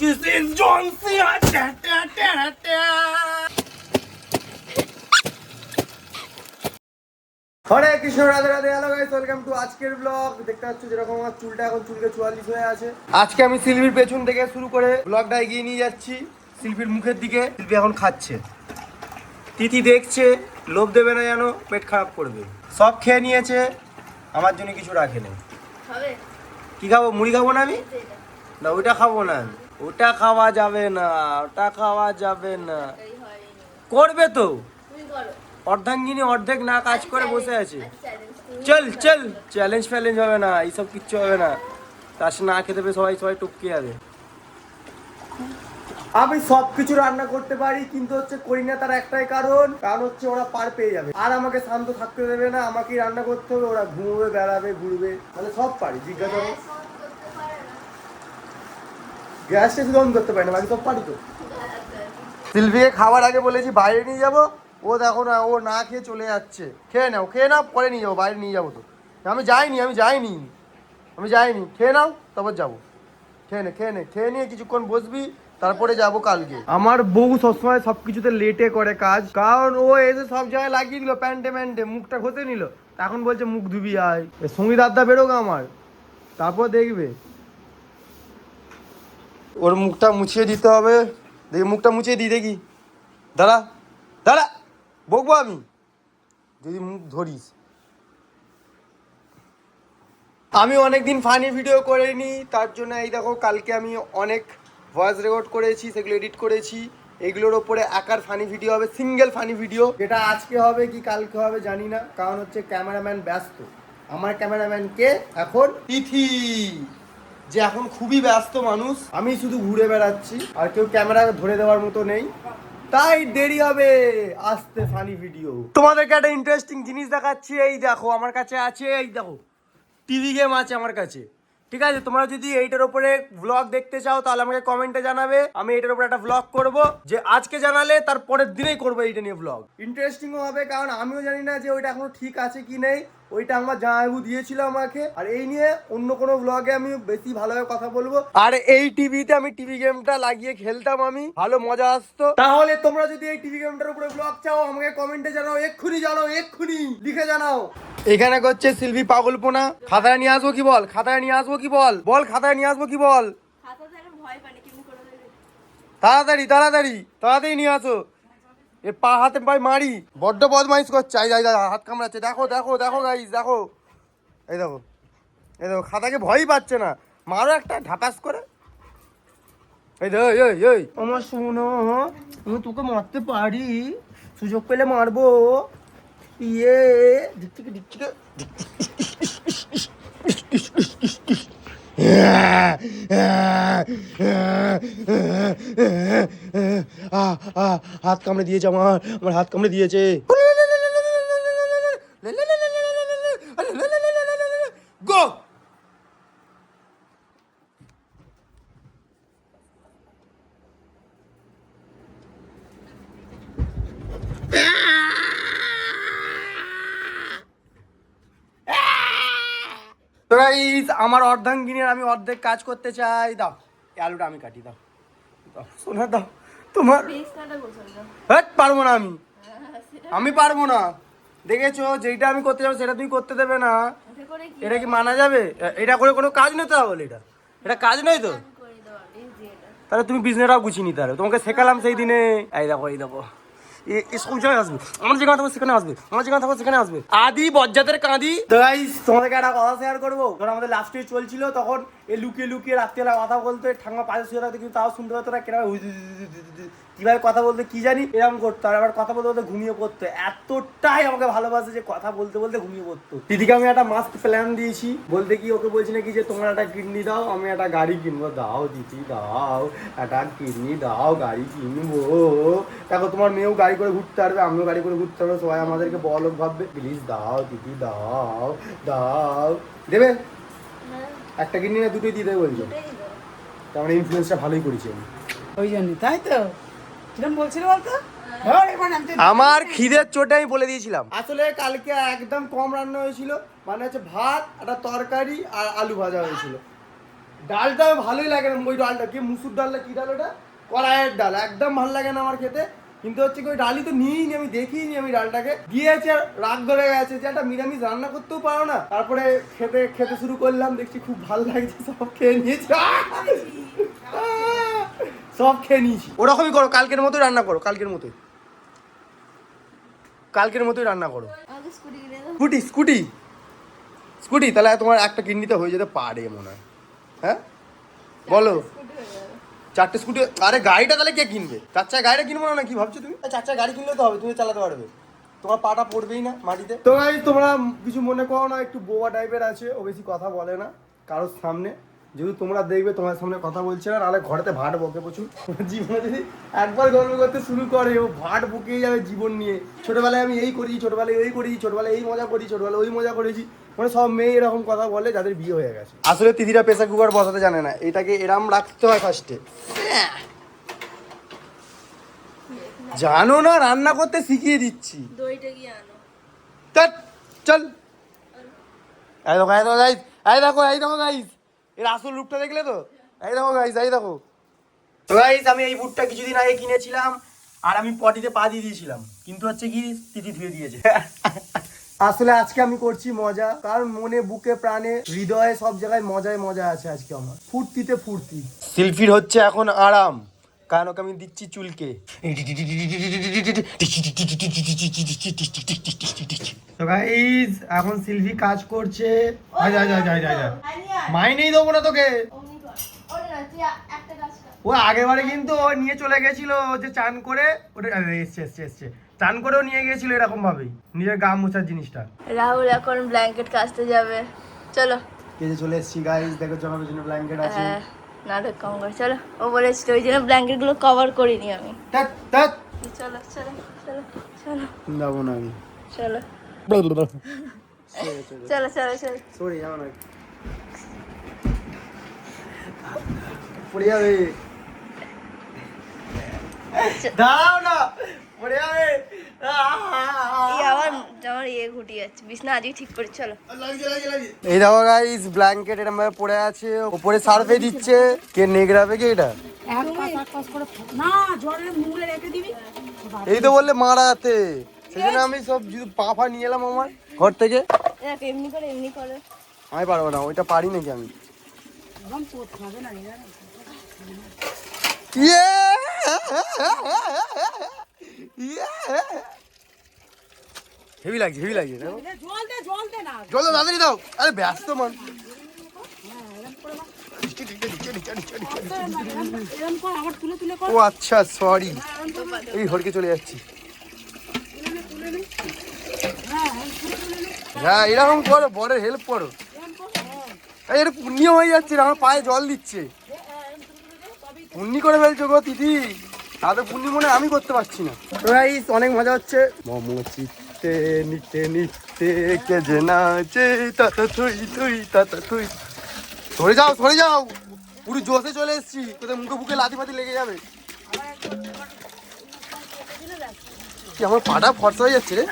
This is John Cena. Hare Krishna, Radhe Radhe. Hello guys, welcome to আজকের blog. দেখতে পাচ্ছ যেরকম আমার চুলটা এখন চুলকে 44 হয়ে আছে। আজকে আমি শিল্পীর পেছন থেকে শুরু করে ব্লগটা এগিয়ে নিয়ে যাচ্ছি শিল্পীর মুখের দিকে। শিল্পী এখন খাচ্ছে, তিথি দেখছে, লোভ দেবে না যেন পেট খারাপ করবে। সব খেয়ে নিয়েছে, আমার জন্য কিছু রাখেনি। কি খাবো? মুড়ি খাবো না আমি? না ওইটা খাবো না, ওটা খাওয়া যাবে না, ওটা খাওয়া যাবে না। করবে তো অর্ধাঙ্গিনী, অর্ধেক না কাজ করে বসে আছে। চল চল, চ্যালেঞ্জ ফ্যালেঞ্জ হবে না, এইসব কিচ্ছু হবে না। তার সাথে না খেতে পেয়ে সবাই টপকে যাবে। আমি সবকিছু রান্না করতে পারি, কিন্তু হচ্ছে করি না তার একটাই কারণ হচ্ছে ওরা পার পেয়ে যাবে আর আমাকে শান্ত থাকতে দেবে না। আমাকেই রান্না করতে হবে, ওরা ঘুমবে, বেড়াবে, ঘুরবে, মানে সব পারি। জিজ্ঞাসা করো, গ্যাসটা শুধু অন করতে পারি না, বাকি সব পারি তো। শিল্পীকে খাবার আগে বলেছি বাইরে নিয়ে যাবো, ও দেখো না, ও না খেয়ে চলে যাচ্ছে। খেয়ে নাও, খেয়ে নাও, পরে নিয়ে যাবো, বাইরে নিয়ে যাবো তো। আমি যাইনি, খেয়ে নাও, তারপর যাবো। খেয়ে নিয়ে কিছুক্ষণ বসবি, তারপরে যাবো কালকে। আমার বউ সবসময় সবকিছুতে লেটে করে কাজ, কারণ ও এসে সব জায়গায় লাগিয়ে দিল, প্যান্টে মুখটা ঘষে নিল, এখন বলছে মুখ ধুবি আয়। সঙ্গীত আড্ডা বেরোক আমার, তারপর দেখবে। ওর মুখটা মুছিয়ে দিতে হবে। দেখি মুখটা মুছিয়ে দিই, দেখি। দাঁড়া দাঁড়া, বকবো আমি যদি মুখ ধরিস। আমি অনেকদিন ফানি ভিডিও করিনি, তার জন্য এই দেখো কালকে আমি অনেক ভয়েস রেকর্ড করেছি, সেগুলো এডিট করেছি। এগুলোর ওপরে একার ফানি ভিডিও হবে, সিঙ্গেল ফানি ভিডিও। যেটা আজকে হবে কি কালকে হবে জানি না, কারণ হচ্ছে ক্যামেরাম্যান ব্যস্ত। আমার ক্যামেরাম্যানকে এখন তিথি, যে এখন খুবই ব্যস্ত মানুষ। আমি শুধু ঘুরে বেড়াচ্ছি, আর কেউ ক্যামেরা ধরে দেওয়ার মতো নেই, তাই দেরি হবে আসতে ফানি ভিডিও। তোমাদেরকে একটা ইন্টারেস্টিং জিনিস দেখাচ্ছি। এই দেখো আমার কাছে আছে, এই দেখো টিভি গেম আছে আমার কাছে। ঠিক আছে, তোমরা যদি এইটার উপরে ব্লগ দেখতে চাও তাহলে আমাকে কমেন্টে জানাবে, আমি এটার উপরে একটা ব্লগ করব। যে আজকে জানালে তার পরের দিনেই করবো এইটা নিয়ে ব্লগ। ইন্টারেস্টিংও হবে, কারণ আমিও জানি না যে ওইটা এখনো ঠিক আছে কি নেই। ওইটা আমার জামাইবু দিয়েছিল আমাকে, আর এই নিয়ে অন্য কোনো ব্লগে আমি বেশি ভালোভাবে কথা বলবো। আর এই টিভিতে আমি টিভি গেমটা লাগিয়ে খেলতাম, আমি ভালো মজা আসতো। তাহলে তোমরা যদি এই টিভি গেমটার উপরে ব্লগ চাও আমাকে কমেন্টে জানাও, এক্ষুনি জানাও, এক্ষুনি লিখে জানাও। এখানে করছে শিল্পী পাগলপোনা। খাতায় নিয়ে আসবো কি বল, খাতায় নিয়ে আসবো কি বল, বল খাতায় নিয়ে আসবো কি বল। তাড়াতাড়ি তাড়াতাড়ি তাড়াতাড়ি নিয়ে আসো। এ পা হাতে পাই মারি, বড্ড বদমাইশ করছে। হাত কামড়াচ্ছে, দেখো দেখো দেখো গাইস, দেখো এই দেখো, এই দেখো, খাতাকে ভয়ই পাচ্ছে না। মারো একটা ঢাপাস করে। এই দেখো, এই আমার শোনো, আমি তোকে মারতে পারি, সুযোগ পেলে মারবো। ইয়ে দিক থেকে হাত কামড়ে দিয়েছে, আমার হাত কামড়ে দিয়েছে। গো তো গাইস, আমার অর্ধাঙ্গিনীর আমি অর্ধেক কাজ করতে চাই। দাও আলুটা আমি কাটি, দাও দাও সোনা, দাও। তোমার পারবো না আমি পারবো না। দেখেছো, যেটা আমি করতে যাবো সেটা তুমি করতে দেবে না। এটা কি মানা যাবে? এটা করে কোনো কাজ নেই, তাহলে এটা কাজ নয় তো। তাহলে তুমি বিজনেসটাও গুছিয়ে নিতে পারো, তোমাকে শেখালাম সেই দিনে। এই দেখো, এই দেখো, সব জায়গায় আসবে, আমার যেখানে থাকবো সেখানে আসবে, আমার যেখানে থাকবো সেখানে আসবে। আদি বজ্জাতের কাঁদি। তো গাইস, তোমাদেরকে একটা কথা শেয়ার করবো। যখন আমাদের লাস্ট স্টেজ চলছিল, তখন এ লুকিয়ে লুকিয়ে রাত্রিবেলা কথা বলতো, ঠাঙ্গা পাশে শুয়ে থাকতো, কিন্তু তাও শুনতে পারতো না। কিভাবে কথা বলতে কি জানি, এরকম করতো। আর আবার কথা বলতে বলতে ঘুমিয়ে পড়তো। এতটাই আমাকে ভালোবাসে যে কথা বলতে বলতে ঘুমিয়ে পড়তো। দিদিকে আমি একটা মাস্ট প্ল্যান দিয়েছি, বলতে কি ওকে বলছি নাকি যে তোমার একটা কিডনি দাও, আমি একটা গাড়ি কিনবো। দাও দিদি দাও, একটা কিডনি দাও, গাড়ি কিনবো। দেখো তোমার মেয়েও গাড়ি করে ঘুরতে পারবে, আমিও গাড়ি করে ঘুরতে পারবো, সবাই আমাদেরকে বড়লোক ভাববে। প্লিজ দাও দিদি, দাও দাও। দেবে? একটা কিডনি না দুটোই দিতে বলছো? তার মানে ইনফ্লুয়েন্সটা ভালোই করেছি আমি, ওই জন্য। তাই তো কিরম বলছিল বলতো, আমার খিদের চোটে আমি বলে দিয়েছিলাম। আসলে কালকে একদম কম রান্না হয়েছিল, মানে হচ্ছে ভাত, একটা তরকারি আর আলু ভাজা হয়েছিল। ডালটা ভালোই লাগে না ওই ডালটা, কি মুসুর ডালটা, কি ডাল ওটা, কড়াইয়ের ডাল, একদম ভালো লাগে না আমার খেতে। কিন্তু হচ্ছে কি ওই ডালই তো নিইনি আমি, দেখিনি আমি ডালটাকে, দিয়েছে রাগ ধরে গেছে যে একটা নিরামিষ রান্না করতেও পারো না। তারপরে খেতে শুরু করলাম, দেখছি খুব ভালো লাগছে, সব খেয়ে নিয়েছি, সব খেয়ে নিয়েছি। ওরকমই করো, কালকের মতোই রান্না করো, কালকের মতোই রান্না করো। স্কুটি তাহলে তোমার একটা কিডনিতে হয়ে যেতে পারে মনে হয়, হ্যাঁ বলো? 4টে স্কুটি, আরে গাড়িটা তাহলে কে কিনবে? 4 গাড়িটা কিনবো না, কি ভাবছো তুমি? 4 গাড়ি কিনলে তো হবে, তুমি চালাতে পারবে, তোমার পাটা পড়বেই না মাটিতে। তো গাইস তোমরা কিছু মনে করো না, একটু বোবা টাইপের আছে ও, বেশি কথা বলে না কারোর সামনে, যেহেতু তোমরা দেখবে তোমার সামনে কথা বলছে না, নাহলে ঘরেতে ভাট বকে প্রচুর। জীবনে যদি একবার গল্প করতে শুরু করে ও ভাট বকেই যাবে জীবন নিয়ে। ছোটবেলায় আমি এই করি, ছোটবেলায় এই করি, ছোটবেলায় এই মজা করি, ছোটবেলায় ওই মজা করেছি, মানে সব মেয়ে এরকম কথা বলে যাদের বিয়ে হয়ে গেছে। আসলে তিথিরা প্রেসার কুকার বসাতে জানে না, এটাকে এরম রাখতে হয় ফার্স্টে, জানো না, রান্না করতে শিখিয়ে দিচ্ছি। দইটা কি আনো, চল। এই দেখো গাইস, এই দেখো গাইস, এর আসল রূপটা দেখলে তো? এই দেখো গাইস, এই দেখো। তো গাইস আমি এই বুটটা কিছুদিন আগে কিনেছিলাম, আর আমি পটিতে পা দিয়ে দিয়েছিলাম, কিন্তু হচ্ছে কি তিথি ধুয়ে দিয়েছে। আসলে আজকে আমি করছি মজা, কারণ মনে, বুকে, প্রাণে, হৃদয়ে, সব জায়গায় মজায় মজা আছে আজকে আমার, ফুর্তিতে ফুর্তি। শিল্পীর হচ্ছে এখন আরাম, কারণ ওকে আমি দিচ্ছি চুলকে। তো গাইস এখন শিল্পী কাজ করছে, মাইনেই দেবো না তোকে। ও আগেবারে কিন্তু ও নিয়ে চলে গেছিল, ও যে চান করে ওটা এসছে চান করেও নিয়ে গেছিল এরকম ভাবেই, নিজের গা মোছার জিনিসটা। রাহুল এখন ব্ল্যাঙ্কেট কাচতে যাবে, চলো। এই যে চলে এসেছি গাইস, দেখো জমানোর জন্য ব্ল্যাঙ্কেট আছে। নাটক কম করে চলো, ও বলেছিল ওই জন্য ব্ল্যাঙ্কেট গুলো কভার করিনি আমি। চলো চলো চলো চলো, যাবো না আমি, চলো চলো চলো চলো। সরি যাবো না, পড়ে যাবে, দাঁড়াও না, পড়ে যাবে। আমার ইয়ে ঘুটি যাচ্ছে, বিছনা আজকে ঠিক করে চলো। এই দেখো গাইস ব্ল্যাঙ্কেট এরকম ভাবে পড়ে আছে, উপরে সার্ফে দিচ্ছে, কে নেগড়াবে কি এটা? এই তো বললে মারাতে, সেজন্য আমি সব পা ফা নিয়ে এলাম আমার ঘর থেকে। এমনি করে আমি পারবো না, ওইটা পারি নাকি আমি? হেভি লাগছে জল তাড়াতাড়ি দাও, আরে ব্যস্ত মান। ও আচ্ছা সরি, এই হরকে চলে যাচ্ছি। হ্যাঁ এরকম করো, বড়ের হেল্প করো। এটা পুণ্য হয়ে যাচ্ছে, আমার পায়ে জল দিচ্ছে, পুণ্যি করে ফেলছো গো দিদি, তাদের পুণ্যি মনে আমি করতে পারছি না। গাইস অনেক মজা হচ্ছে, মোমো চিত্তে নিতে নিতে কে যে নাচে, তাতা তুই সরে যাও, পুরো জোশে চলে এসেছি, তোদের মুখে বুকে লাথি ফাতি লেগে যাবে। কি আমার পাটা ফর্সা হয়ে যাচ্ছে রে।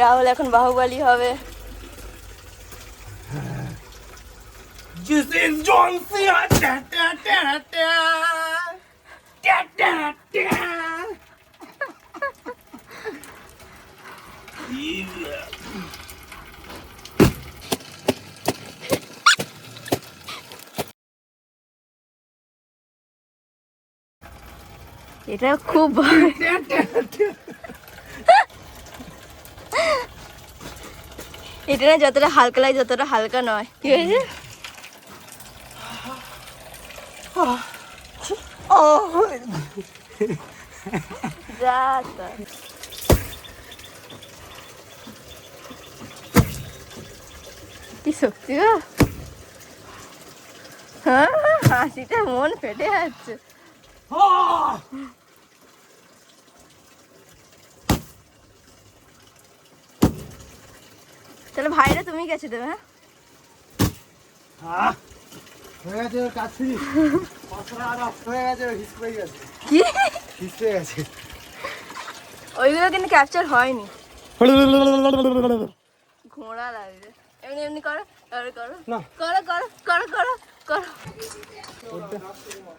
রাহুল এখন বাহুবলী হবে। This is John Cena. এটা খুব এটা না যতটা হালকা লাগে যতটা হালকা নয়। কি হয়েছে? যা কি শক্তি গো, হ্যাঁ হাসিটা মন ফেটে যাচ্ছে। তাহলে ভাইরা তুমি গেছে দেবে। হ্যাঁ হয়ে গেছে কাজ ফিনিশ, হয়ে গেছে, কি হিস্ট্রি গেছে, ওইগুলো কিন্তু ক্যাপচার হয়নি, ঘোড়া লাগবে। এমনি করো করো করো করো করো করো করো করো।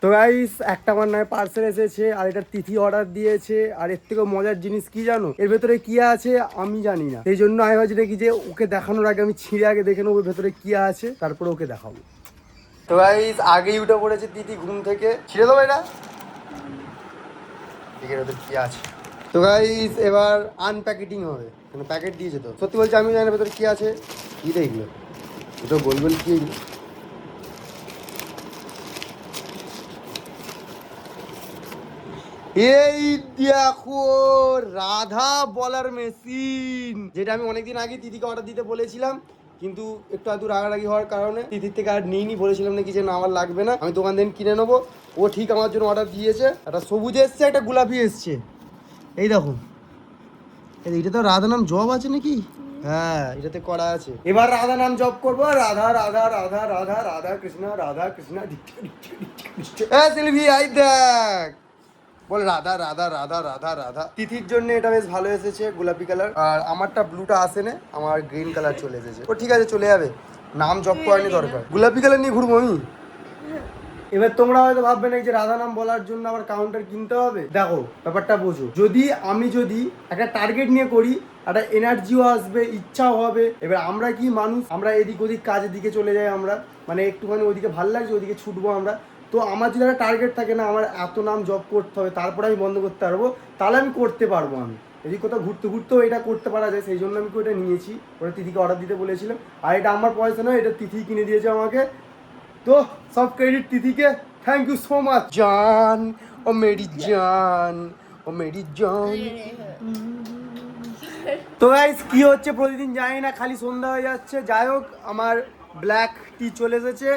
তো গাইস একটা আমার নয় পার্সেল এসেছে আর এটা তিথি অর্ডার দিয়েছে আর এর থেকে মজার জিনিস কি জানো এর ভেতরে কি আছে আমি জানি না সেই জন্য আমি ভাবছি নাকি যে ওকে দেখানোর আগে আমি ছিঁড়ে আগে দেখে নেবো ভেতরে কি আছে তারপরে ওকে দেখাবো। তো গাইস আগেই উঠে পড়েছে তিথি ঘুম থেকে ছিঁড়ে দেবো এটা ঠিক আছে ভেতরে কি আছে। তো গাইস এবার আনপ্যাকেটিং হবে মানে প্যাকেট দিয়েছে তো সত্যি বলছি আমি জানি না ভেতরে কি আছে কি দেখলো এটা বলবেন কি এগুলো এই দেখো রাধা বলার মেশিন যেটা আমি অনেকদিন আগে দিদিকে অর্ডার দিতে বলেছিলাম কিন্তু একটু আধটু রাগারাগি হওয়ার কারণে দিদির থেকে আর নিইনি বলেছিলাম নাকি যে না আমার লাগবে না আমি দোকান থেকে কিনে নেবো ও ঠিক আমার জন্য অর্ডার দিয়েছে একটা সবুজ এসছে একটা গোলাপি এসছে এই দেখো এটা তো রাধা নাম জব আছে নাকি হ্যাঁ এটাতে করা আছে এবার রাধা নাম জব করবো রাধা রাধা রাধা রাধা রাধা কৃষ্ণ সিলভি আই দেখ বল রাধা রাধা রাধা রাধা রাধা তিথির জন্য এটা বেশ ভালো এসেছে গোলাপি কালার আর আমারটা ব্লুটা আসে না আমার গ্রিন কালার চলে এসেছে ও ঠিক আছে চলে যাবে নাম জব করানি দরকার গোলাপি কালার নিয়ে ঘুরবো আমি এবার তোমরা হয়তো ভাববে না যে রাধা নাম বলার জন্য আবার কাউন্টার কিনতে হবে দেখো ব্যাপারটা বোঝো যদি একটা টার্গেট নিয়ে করি একটা এনার্জিও আসবে ইচ্ছাও হবে এবার আমরা কি মানুষ আমরা এদিক ওদিক কাজের দিকে চলে যাই আমরা মানে একটুখানি ওইদিকে ভালো লাগছে ওইদিকে ছুটবো আমরা তো আমার যদি একটা টার্গেট থাকে না আমার এত নাম জব করতে হবে তারপরে আমি বন্ধ করতে পারবো তাহলে আমি করতে পারবো আমি এদিকে কোথাও ঘুরতে ঘুরতেও এটা করতে পারা যায় সেই জন্য আমি ওটা নিয়েছি ওটা তিথিকে অর্ডার দিতে বলেছিলাম আর এটা আমার পয়সা নয় এটা তিথি কিনে দিয়েছে আমাকে তো সব ক্রেডিট তিথিকে থ্যাংক ইউ সো মাচ জান ও মেরি জান ও মেরি জান। তো গাইস কি হচ্ছে প্রতিদিন জানি না খালি সন্ধ্যা হয়ে যাচ্ছে যাই হোক আমার ব্ল্যাক টি চলে এসেছে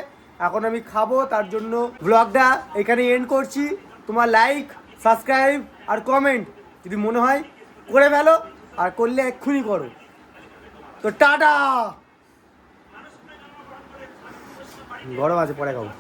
এখন আমি খাবো তার জন্য ব্লগটা এখানে এন্ড করছি তোমার লাইক সাবস্ক্রাইব আর কমেন্ট যদি মনে হয় করে ফেলো আর করলে এক্ষুনি করো তো টাটা গরম আছে পরে খাবো।